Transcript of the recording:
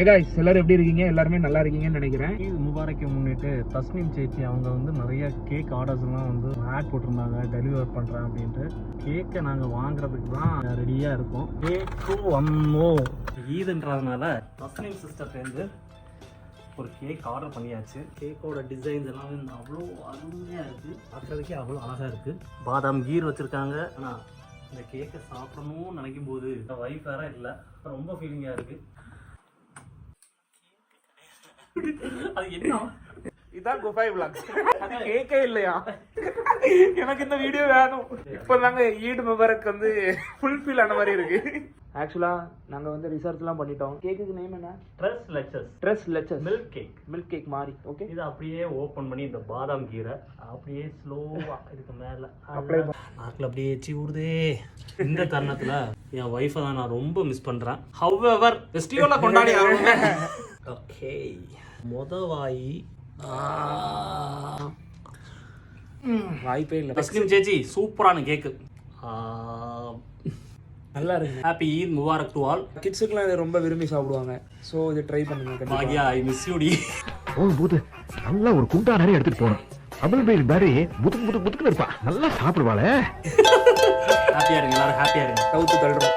Hey guys, எல்லாரும் எப்படி இருக்கீங்க? எல்லாருமே நல்லா இருக்கீங்கன்னு நினைக்கிறேன். ஈத் முபாரக்கை முன்னிட்டு தஸ்னீம் சேச்சி அவங்க வந்து நிறைய கேக் ஆர்டர்ஸ்லாம் வந்து ஆட் போட்டிருந்தாங்க, டெலிவர் பண்ணுறேன் அப்படின்ட்டு. கேக்கை நாங்கள் வாங்குறதுக்கு தான் ரெடியாக இருக்கோம். கேக்கும் வந்தோம். ஈதுன்றதுனால தஸ்னீம் சிஸ்டர்லேருந்து ஒரு கேக் ஆர்டர் பண்ணியாச்சு. கேக்கோட டிசைன்ஸ் எல்லாமே அவ்வளோ அருமையாக இருக்குது, பார்க்குறதுக்கே அவ்வளோ அழகாக இருக்குது. பாதாம் கீர் வச்சுருக்காங்க. ஆனால் இந்த கேக்கை சாப்பிடணும்னு நினைக்கும் போது வைஃப் வேற இல்லை, ரொம்ப ஃபீலிங்காக இருக்குது. அது என்ன? இதான் குஃபை vlogs. அது கேக்கே இல்லையா? எனக்கு இந்த வீடியோ வேணும். இப்போதாங்க ஈட் முபாரக் வந்து ஃபுல்ஃபில் ஆன மாதிரி இருக்கு. ஆக்சுவலா நாங்க வந்து ரிசர்ச்லாம் பண்ணிட்டோம். கேக்குக்கு நேம் என்ன? ட்ரெஸ் லெச்சஸ் மில்க் கேக் மாதிரி. ஓகே, இது அப்படியே ஓபன் பண்ணி இந்த பாதாம் கீரை அப்படியே ஸ்லோவா இதுக்கு மேல நாக்கில் அப்படியே எச்சி ஊடுதே. இந்த தருணத்துல என் ஒய்ஃபை தான் நான் ரொம்ப மிஸ் பண்றேன். ஹவெவர் ஃபெஸ்டிவலா கொண்டாடி ஆகணுமே. ஓகே, வாய் வாய்ப்பே இல்லை. தஸ்னீம் சேச்சி சூப்பரான கேக்கு, நல்லா இருக்கு. Happy Eid Mubarak to all. கிட்ஸுக்குலாம் இதை ரொம்ப விரும்பி சாப்பிடுவாங்க. ஸோ இதை ட்ரை பண்ணுங்க. பாக்யா, ஐ மிஸ் யூ டி. போது நல்லா ஒரு குண்டா நிறைய எடுத்துட்டு போகணும். அபுல் பேர் மாதிரி புதுக்கு இருப்பா, நல்லா சாப்பிடுவாளே. ஹாப்பியா இருங்க, எல்லாரும் ஹாப்பியா இருங்க. கவுத்து தள்ளுறோம்.